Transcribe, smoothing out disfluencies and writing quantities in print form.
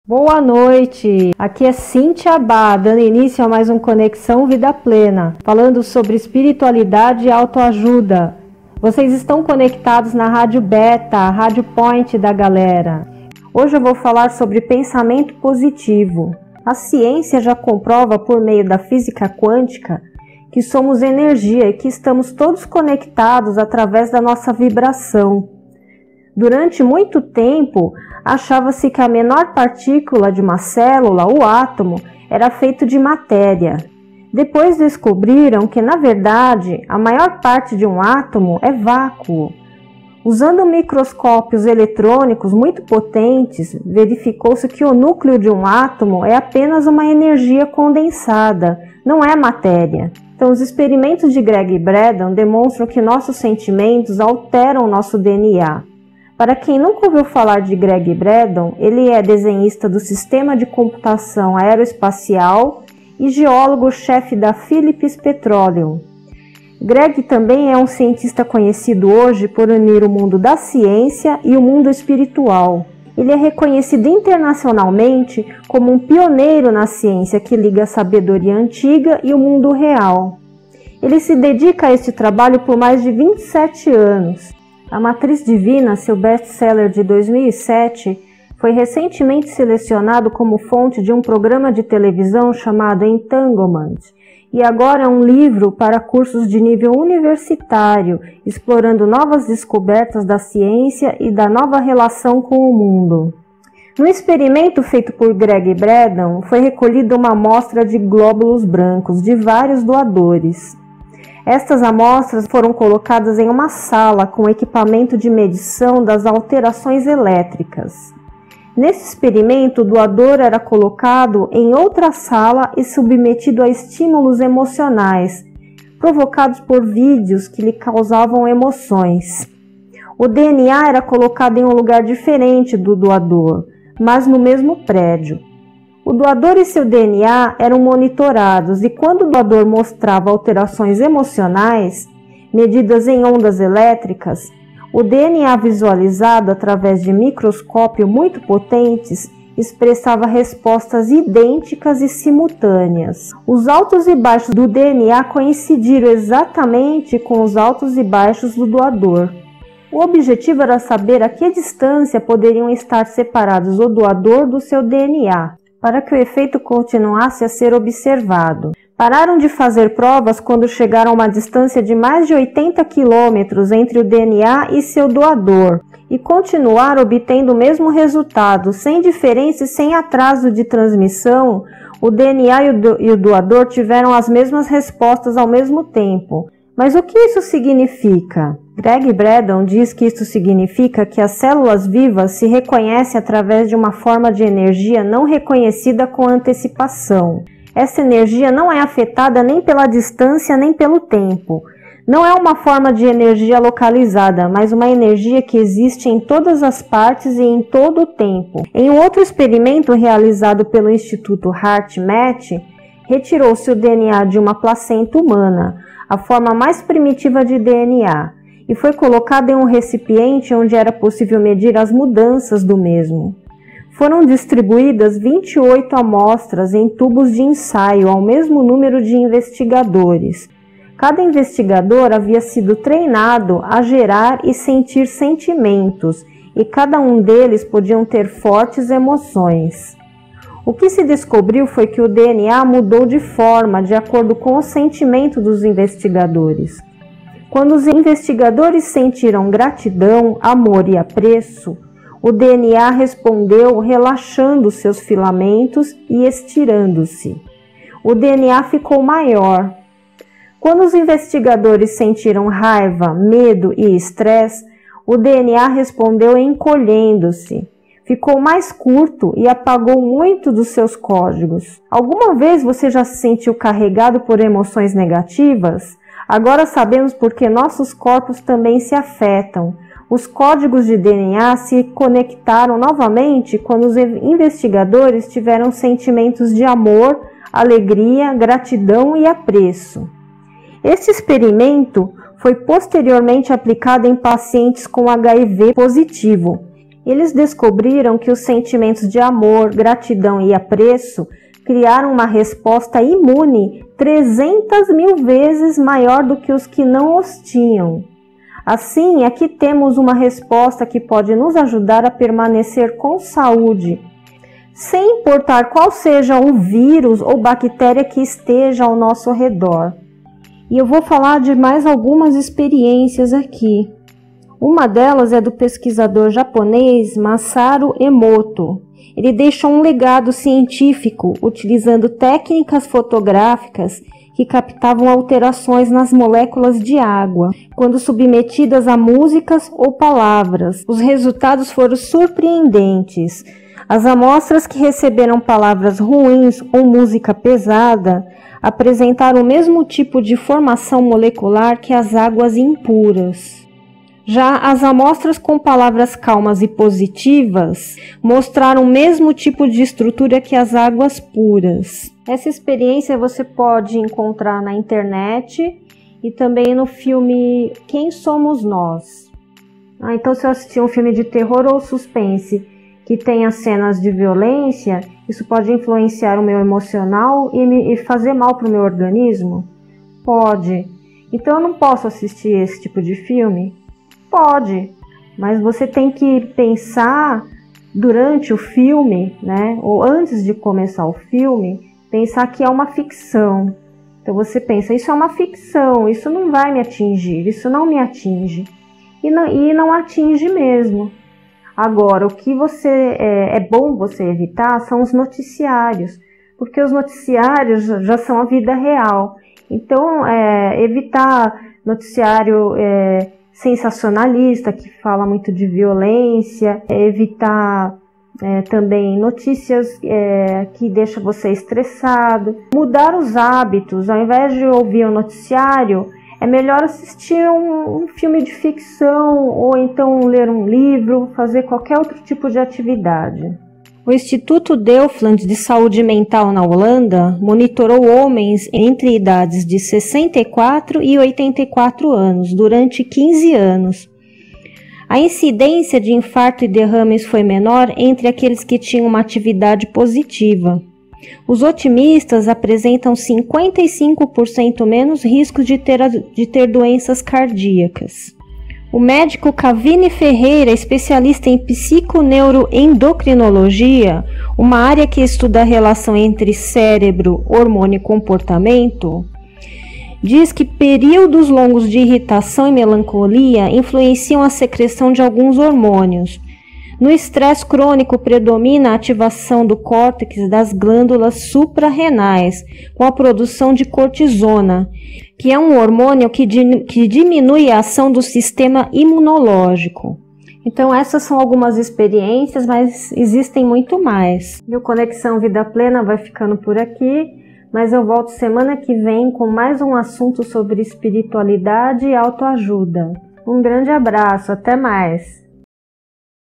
Boa noite, aqui é Cíntia Bá, dando início a mais um Conexão Vida Plena, falando sobre espiritualidade e autoajuda. Vocês estão conectados na Rádio Beta, a Rádio Point da galera. Hoje eu vou falar sobre pensamento positivo. A ciência já comprova por meio da física quântica que somos energia e que estamos todos conectados através da nossa vibração. Durante muito tempo, achava-se que a menor partícula de uma célula, o átomo, era feito de matéria. Depois descobriram que, na verdade, a maior parte de um átomo é vácuo. Usando microscópios eletrônicos muito potentes, verificou-se que o núcleo de um átomo é apenas uma energia condensada, não é matéria. Então, os experimentos de Gregg Braden demonstram que nossos sentimentos alteram nosso DNA. Para quem nunca ouviu falar de Gregg Braden, ele é desenhista do Sistema de Computação Aeroespacial e geólogo-chefe da Phillips Petroleum. Gregg também é um cientista conhecido hoje por unir o mundo da ciência e o mundo espiritual. Ele é reconhecido internacionalmente como um pioneiro na ciência que liga a sabedoria antiga e o mundo real. Ele se dedica a este trabalho por mais de 27 anos. A Matriz Divina, seu best-seller de 2007, foi recentemente selecionado como fonte de um programa de televisão chamado Entanglement, e agora é um livro para cursos de nível universitário, explorando novas descobertas da ciência e da nova relação com o mundo. No experimento feito por Gregg Braden, foi recolhida uma amostra de glóbulos brancos de vários doadores. Estas amostras foram colocadas em uma sala com equipamento de medição das alterações elétricas. Nesse experimento, o doador era colocado em outra sala e submetido a estímulos emocionais, provocados por vídeos que lhe causavam emoções. O DNA era colocado em um lugar diferente do doador, mas no mesmo prédio. O doador e seu DNA eram monitorados e quando o doador mostrava alterações emocionais, medidas em ondas elétricas, o DNA visualizado através de microscópio muito potentes expressava respostas idênticas e simultâneas. Os altos e baixos do DNA coincidiram exatamente com os altos e baixos do doador. O objetivo era saber a que distância poderiam estar separados o doador do seu DNA, para que o efeito continuasse a ser observado. Pararam de fazer provas quando chegaram a uma distância de mais de 80 quilômetros entre o DNA e seu doador, e continuaram obtendo o mesmo resultado, sem diferença e sem atraso de transmissão. O DNA e o doador tiveram as mesmas respostas ao mesmo tempo. Mas o que isso significa? Gregg Braden diz que isso significa que as células vivas se reconhecem através de uma forma de energia não reconhecida com antecipação. Essa energia não é afetada nem pela distância nem pelo tempo. Não é uma forma de energia localizada, mas uma energia que existe em todas as partes e em todo o tempo. Em um outro experimento realizado pelo Instituto HeartMath, retirou-se o DNA de uma placenta humana, a forma mais primitiva de DNA, e foi colocado em um recipiente onde era possível medir as mudanças do mesmo. Foram distribuídas 28 amostras em tubos de ensaio ao mesmo número de investigadores. Cada investigador havia sido treinado a gerar e sentir sentimentos, e cada um deles podiam ter fortes emoções. O que se descobriu foi que o DNA mudou de forma de acordo com o sentimento dos investigadores. Quando os investigadores sentiram gratidão, amor e apreço, o DNA respondeu relaxando seus filamentos e estirando-se. O DNA ficou maior. Quando os investigadores sentiram raiva, medo e estresse, o DNA respondeu encolhendo-se. Ficou mais curto e apagou muito dos seus códigos. Alguma vez você já se sentiu carregado por emoções negativas? Agora sabemos por que nossos corpos também se afetam. Os códigos de DNA se conectaram novamente quando os investigadores tiveram sentimentos de amor, alegria, gratidão e apreço. Este experimento foi posteriormente aplicado em pacientes com HIV positivo Eles descobriram que os sentimentos de amor, gratidão e apreço criaram uma resposta imune 300.000 vezes maior do que os que não os tinham. Assim, aqui temos uma resposta que pode nos ajudar a permanecer com saúde, sem importar qual seja o vírus ou bactéria que esteja ao nosso redor. E eu vou falar de mais algumas experiências aqui. Uma delas é do pesquisador japonês Masaru Emoto. Ele deixou um legado científico utilizando técnicas fotográficas que captavam alterações nas moléculas de água, quando submetidas a músicas ou palavras. Os resultados foram surpreendentes. As amostras que receberam palavras ruins ou música pesada apresentaram o mesmo tipo de formação molecular que as águas impuras. Já as amostras com palavras calmas e positivas mostraram o mesmo tipo de estrutura que as águas puras. Essa experiência você pode encontrar na internet e também no filme Quem Somos Nós. Então, se eu assistir um filme de terror ou suspense que tenha cenas de violência, isso pode influenciar o meu emocional e fazer mal para o meu organismo? Pode. Então, eu não posso assistir esse tipo de filme? Pode, mas você tem que pensar durante o filme, né, ou antes de começar o filme, pensar que é uma ficção. Então você pensa, isso é uma ficção, isso não vai me atingir, isso não me atinge. E não atinge mesmo. Agora, o que é bom você evitar são os noticiários, porque os noticiários já são a vida real. Então, evitar noticiário sensacionalista, que fala muito de violência, evitar também notícias que deixam você estressado, mudar os hábitos. Ao invés de ouvir um noticiário, é melhor assistir um filme de ficção ou então ler um livro, fazer qualquer outro tipo de atividade. O Instituto Delftland de Saúde Mental na Holanda monitorou homens entre idades de 64 e 84 anos durante 15 anos. A incidência de infarto e derrames foi menor entre aqueles que tinham uma atividade positiva. Os otimistas apresentam 55% menos risco de ter doenças cardíacas. O médico Kavini Ferreira, especialista em psiconeuroendocrinologia, uma área que estuda a relação entre cérebro, hormônio e comportamento, diz que períodos longos de irritação e melancolia influenciam a secreção de alguns hormônios. No estresse crônico predomina a ativação do córtex das glândulas suprarrenais, com a produção de cortisona, que é um hormônio que diminui a ação do sistema imunológico. Então essas são algumas experiências, mas existem muito mais. E o Conexão Vida Plena vai ficando por aqui, mas eu volto semana que vem com mais um assunto sobre espiritualidade e autoajuda. Um grande abraço, até mais!